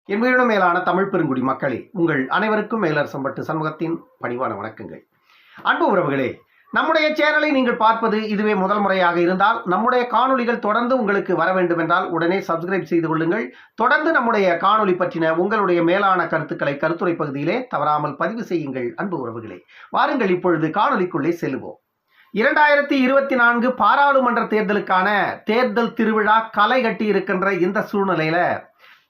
என் உயிரினும் மேலான தமிழ் பெருங்குடி மக்களே, உங்கள் அனைவருக்கும் மேலரசம்பட்டு சண்முகத்தின் பணிவான வணக்கங்கள். அன்பு உறவுகளே, நம்முடைய சேனலை நீங்கள் பார்ப்பது இதுவே முதல் முறையாக இருந்தால் நம்முடைய காணொளிகள் தொடர்ந்து உங்களுக்கு வர வேண்டும் என்றால் உடனே சப்ஸ்கிரைப் செய்து கொள்ளுங்கள். தொடர்ந்து நம்முடைய காணொளி பற்றின உங்களுடைய மேலான கருத்துக்களை கருத்துரை பகுதியிலே தவறாமல் பதிவு செய்யுங்கள். அன்பு உறவுகளே, வாருங்கள் இப்பொழுது காணொளிக்குள்ளே செல்வோம். 2024 பாராளுமன்ற தேர்தலுக்கான தேர்தல் திருவிழா களை கட்டி இருக்கின்ற இந்த சூழ்நிலையில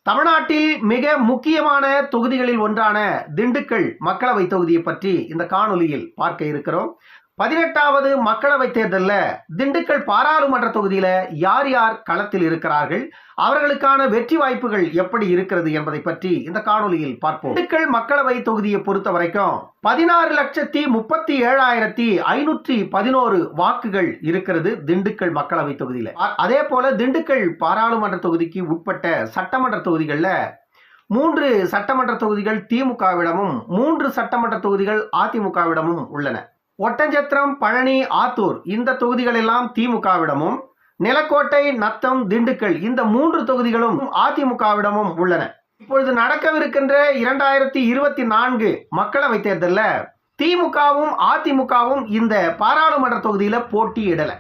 தமிழ்நாட்டில் மிக முக்கியமான தொகுதிகளில் ஒன்றான திண்டுக்கல் மக்களவை தொகுதியை பற்றி இந்த காணொலியில் பார்க்க இருக்கிறோம். 18வது மக்களவை தேர்தலில் திண்டுக்கல் பாராளுமன்ற தொகுதியில யார் யார் களத்தில் இருக்கிறார்கள், அவர்களுக்கான வெற்றி வாய்ப்புகள் எப்படி இருக்கிறது என்பதை பற்றி இந்த காணொலியில் பார்ப்போம். திண்டுக்கல் மக்களவை தொகுதியை பொறுத்த வரைக்கும் 16,37,511 வாக்குகள் இருக்கிறது திண்டுக்கல் மக்களவை தொகுதியில. அதே போல திண்டுக்கல் பாராளுமன்ற தொகுதிக்கு உட்பட்ட சட்டமன்ற தொகுதிகளில் 3 சட்டமன்ற தொகுதிகள் திமுகவிடமும் 3 சட்டமன்ற தொகுதிகள் அதிமுகவிடமும் உள்ளன. ஒட்டஞ்சத்திரம், பழனி, ஆத்தூர் இந்த தொகுதிகள் எல்லாம் திமுகவிடமும், நிலக்கோட்டை, நத்தம், திண்டுக்கல் இந்த 3 தொகுதிகளும் அதிமுகவிடமும் உள்ளன. இப்பொழுது நடக்கவிருக்கின்ற 2024 மக்களவை தேர்தலில் திமுகவும் அதிமுகவும் இந்த பாராளுமன்ற தொகுதியில போட்டியிடல.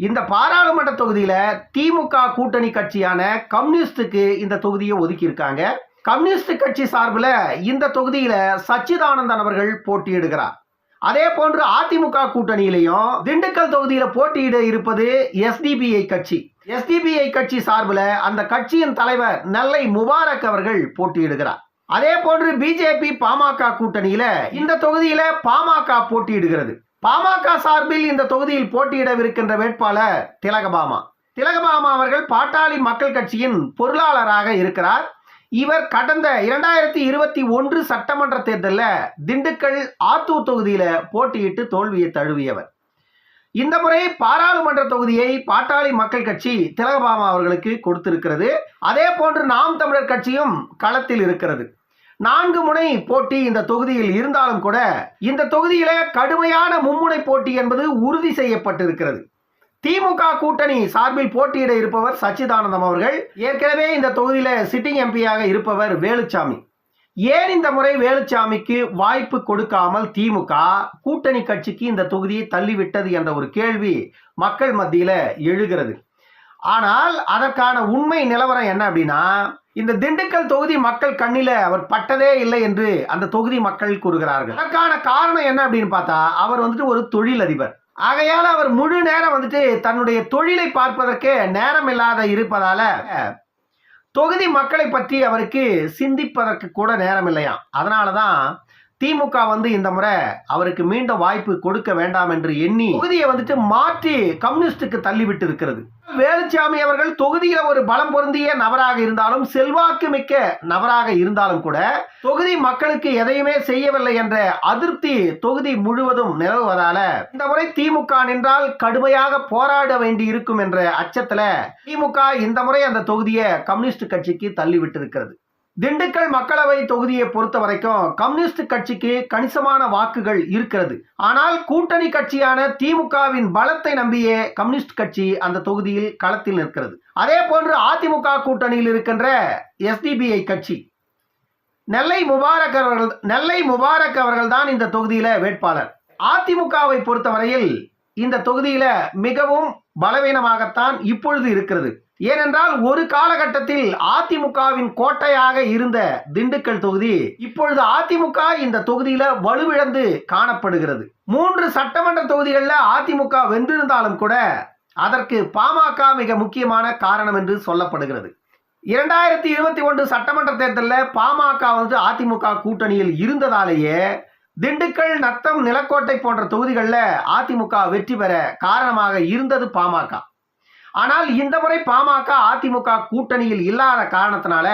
இந்த பாராளுமன்ற தொகுதியில திமுக கூட்டணி கட்சியான கம்யூனிஸ்டுக்கு இந்த தொகுதியை ஒதுக்கி இருக்காங்க. கம்யூனிஸ்ட் கட்சி சார்பில் இந்த தொகுதியில சச்சிதானந்தன் அவர்கள் போட்டியிடுகிறார். அதே போன்று அதிமுக கூட்டணியிலையும் திண்டுக்கல் தொகுதியில போட்டியிட இருப்பது எஸ்டிபிஐ கட்சி. எஸ்டிபிஐ கட்சி சார்பில் அந்த கட்சியின் தலைவர் நெல்லை முபாரக் அவர்கள் போட்டியிடுகிறார். அதே போன்று பிஜேபி பாமக கூட்டணியில இந்த தொகுதியில பாமக போட்டியிடுகிறது. பாமக சார்பில் இந்த தொகுதியில் போட்டியிடவிருக்கின்ற வேட்பாளர் திலகபாமா. திலகபாமா அவர்கள் பாட்டாளி மக்கள் கட்சியின் பொருளாளராக இருக்கிறார். இவர் கடந்த 2021 சட்டமன்ற தேர்தலில் திண்டுக்கல் ஆத்தூர் தொகுதியில போட்டியிட்டு தோல்வியை தழுவியவர். இந்த முறை பாராளுமன்ற தொகுதியை பாட்டாளி மக்கள் கட்சி திலகபாமா அவர்களுக்கு கொடுத்திருக்கிறது. அதே போன்று நாம் தமிழர் கட்சியும் களத்தில் இருக்கிறது. 4 முனை போட்டி இந்த தொகுதியில் இருந்தாலும் கூட இந்த தொகுதியில கடுமையான மும்முனை போட்டி என்பது உறுதி செய்யப்பட்டிருக்கிறது. திமுக கூட்டணி சார்பில் போட்டியிட இருப்பவர் சச்சிதானந்தம் அவர்கள். ஏற்கனவே இந்த தொகுதியில சிட்டிங் எம்பியாக இருப்பவர் வேலுச்சாமி. ஏன் இந்த முறை வேலுச்சாமிக்கு வாய்ப்பு கொடுக்காமல் திமுக கூட்டணி கட்சிக்கு இந்த தொகுதியை தள்ளிவிட்டது என்ற ஒரு கேள்வி மக்கள் மத்தியில எழுகிறது. ஆனால் அதற்கான உண்மை நிலவரம் என்ன அப்படின்னா, இந்த திண்டுக்கல் தொகுதி மக்கள் கண்ணில அவர் பட்டதே இல்லை என்று அந்த தொகுதி மக்கள் கூறுகிறார்கள். அதற்கான காரணம் என்ன அப்படின்னு பார்த்தா, அவர் ஒரு தொழிலதிபர். ஆகையால் அவர் முழு நேரம் தன்னுடைய தொழிலை பார்ப்பதற்கு நேரம் இல்லாத இருப்பதால தொகுதி மக்களை பற்றி அவருக்கு சிந்திப்பதற்கு கூட நேரம் இல்லையா. அதனாலதான் திமுக இந்த முறை அவருக்கு மீண்டும் வாய்ப்பு கொடுக்க வேண்டாம் என்று எண்ணி தொகுதியை மாற்றி கம்யூனிஸ்டுக்கு தள்ளிவிட்டு இருக்கிறது. வேலுச்சாமி அவர்கள் தொகுதியில ஒரு பலம் பொருந்திய நபராக இருந்தாலும், செல்வாக்கு மிக்க நபராக இருந்தாலும் கூட தொகுதி மக்களுக்கு எதையுமே செய்யவில்லை என்ற அதிருப்தி தொகுதி முழுவதும் நிலவுவதால இந்த முறை திமுக நின்றால் கடுமையாக போராட வேண்டி இருக்கும் என்ற அச்சத்துல திமுக இந்த முறை அந்த தொகுதியை கம்யூனிஸ்ட் கட்சிக்கு தள்ளிவிட்டு இருக்கிறது. திண்டுக்கல் மக்களவை தொகுதியை பொறுத்த வரைக்கும் கம்யூனிஸ்ட் கட்சிக்கு கணிசமான வாக்குகள் இருக்கிறது. ஆனால் கூட்டணி கட்சியான திமுகவின் பலத்தை நம்பியே கம்யூனிஸ்ட் கட்சி அந்த தொகுதியில் களத்தில் நிற்கிறது. அதே போன்று அதிமுக கூட்டணியில் இருக்கின்ற எஸ்டிபிஐ கட்சி நெல்லை முபாரக் அவர்கள் தான் இந்த தொகுதியில வேட்பாளர். அதிமுகவை பொறுத்தவரையில் இந்த தொகுதியில மிகவும் பலவீனமாகத்தான் இப்பொழுது இருக்கிறது. ஏனென்றால் ஒரு காலகட்டத்தில் அதிமுகவின் கோட்டையாக இருந்த திண்டுக்கல் தொகுதி இப்பொழுது அதிமுக இந்த தொகுதியில வலுவிழந்து காணப்படுகிறது. 3 சட்டமன்ற தொகுதிகளில் அதிமுக வென்றிருந்தாலும் கூட அதற்கு பாமக மிக முக்கியமான காரணம் என்று சொல்லப்படுகிறது. 2021 சட்டமன்ற தேர்தலில் பாமக அதிமுக கூட்டணியில் இருந்ததாலேயே திண்டுக்கல், நத்தம், நிலக்கோட்டை போன்ற தொகுதிகளில் அதிமுக வெற்றி பெற காரணமாக இருந்தது பாமக. ஆனால் இந்த முறை பாமக அதிமுக கூட்டணியில் இல்லாத காரணத்தினால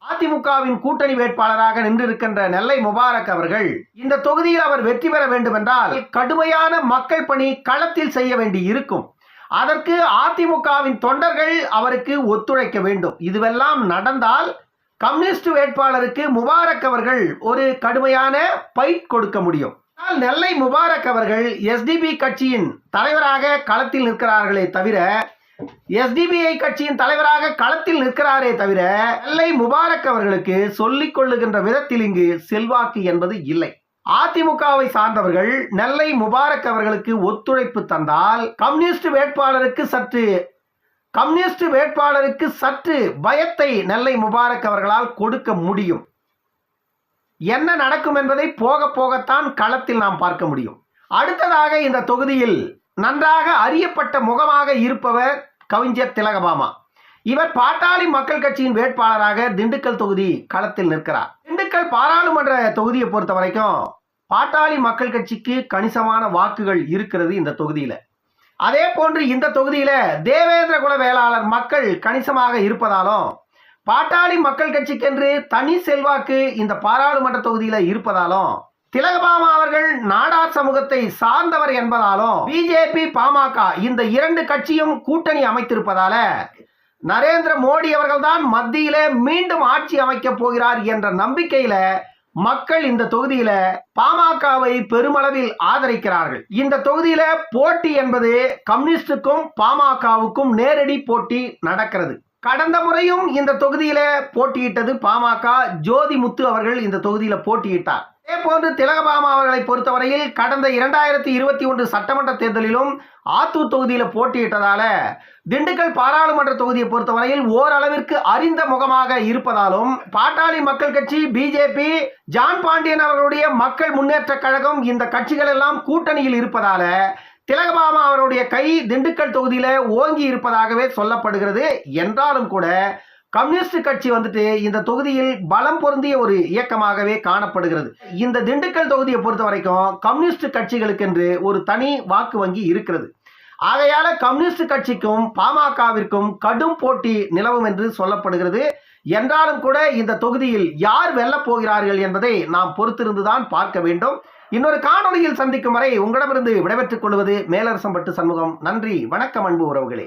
அதிமுகவின் கூட்டணி வேட்பாளராக நின்றிருக்கின்ற நெல்லை முபாரக் அவர்கள் இந்த தொகுதியில் அவர் வெற்றி பெற வேண்டும் என்றால் கடுமையான மக்கள் பணி களத்தில் செய்ய வேண்டி இருக்கும். அதற்கு அதிமுகவின் தொண்டர்கள் அவருக்கு ஒத்துழைக்க வேண்டும். இதுவெல்லாம் நடந்தால் கம்யூனிஸ்ட் வேட்பாளருக்கு முபாரக் அவர்கள் ஒரு கடுமையான பைட் கொடுக்க முடியும். நெல்லை முபாரக் அவர்கள் எஸ்டிபி கட்சியின் தலைவராக களத்தில் நிற்கிறார்களே தவிர எஸ்டிபிஐ கட்சியின் தலைவராக களத்தில் நிற்கிறாரே தவிர நெல்லை முபாரக் அவர்களுக்கு சொல்லிக் கொள்ளுகின்ற விதத்தில் இங்கு செல்வாக்கு என்பது இல்லை. அதிமுகவை சார்ந்தவர்கள் நெல்லை முபாரக் அவர்களுக்கு ஒத்துழைப்பு தந்தால் கம்யூனிஸ்ட் வேட்பாளருக்கு சற்று பயத்தை நெல்லை முபாரக் அவர்களால் கொடுக்க முடியும். என்ன நடக்கும் என்பதை போக போகத்தான் களத்தில் நாம் பார்க்க முடியும். அடுத்ததாக இந்த தொகுதியில் நன்றாக அறியப்பட்ட முகமாக இருப்பவர் கவிஞர் திலகபாமா. இவர் பாட்டாளி மக்கள் கட்சியின் வேட்பாளராக திண்டுக்கல் தொகுதி களத்தில் நிற்கிறார். திண்டுக்கல் பாராளுமன்ற தொகுதியை பொறுத்த வரைக்கும் பாட்டாளி மக்கள் கட்சிக்கு கணிசமான வாக்குகள் இருக்கிறது இந்த தொகுதியில. அதே போன்று இந்த தொகுதியில தேவேந்திர குல வேளாளர் மக்கள் கணிசமாக இருப்பதாலும் பாட்டாளி மக்கள் கட்சிக்கென்று தனி செல்வாக்கு இந்த பாராளுமன்ற தொகுதியில இருப்பதாலும் திலகபாமா அவர்கள் நாடார் சமூகத்தை சார்ந்தவர் என்பதாலும் பிஜேபி பாமக இந்த இரண்டு கட்சியும் கூட்டணி அமைத்திருப்பதால நரேந்திர மோடி அவர்கள்தான் மத்தியில மீண்டும் ஆட்சி அமைக்க போகிறார் என்ற நம்பிக்கையில மக்கள் இந்த தொகுதியில பாமகவை பெருமளவில் ஆதரிக்கிறார்கள். இந்த தொகுதியில போட்டி என்பது கம்யூனிஸ்டுக்கும் பாமகவுக்கும் நேரடி போட்டி நடக்கிறது. கடந்த முறையும் இந்த தொகுதியில போட்டியிட்டது பாமக. ஜோதி முத்து அவர்கள் இந்த தொகுதியில போட்டியிட்டார். அதே போன்று திலகபாமா அவர்களை பொறுத்தவரையில் கடந்த 2021 சட்டமன்ற தேர்தலிலும் ஆத்தூர் தொகுதியில போட்டியிட்டதால திண்டுக்கல் பாராளுமன்ற தொகுதியை பொறுத்தவரையில் ஓரளவிற்கு அறிந்த முகமாக இருப்பதாலும் பாட்டாளி மக்கள் கட்சி, பிஜேபி, ஜான் பாண்டியன் அவர்களுடைய மக்கள் முன்னேற்ற கழகம் இந்த கட்சிகள் எல்லாம் கூட்டணியில் இருப்பதால திலகபாமா அவருடைய கை திண்டுக்கல் தொகுதியில ஓங்கி இருப்பதாகவே சொல்லப்படுகிறது. என்றாலும் கூட கம்யூனிஸ்ட் கட்சி இந்த தொகுதியில் பலம் பொருந்திய ஒரு இயக்கமாகவே காணப்படுகிறது. இந்த திண்டுக்கல் தொகுதியை பொறுத்த வரைக்கும் கம்யூனிஸ்ட் கட்சிகளுக்கென்று ஒரு தனி வாக்கு வங்கி இருக்கிறது. ஆகையால கம்யூனிஸ்ட் கட்சிக்கும் பாமகவிற்கும் கடும் போட்டி நிலவும் என்று சொல்லப்படுகிறது. என்றாலும் கூட இந்த தொகுதியில் யார் வெல்லப் போகிறார்கள் என்பதை நாம் பொறுத்திருந்துதான் பார்க்க வேண்டும். இன்னொரு காணொளியில் சந்திக்கும் வரை உங்களிடமிருந்து விடைபெற்றுக் கொள்வது மேலரசம்பட்டு சண்முகம். நன்றி, வணக்கம் அன்பு உறவுகளே.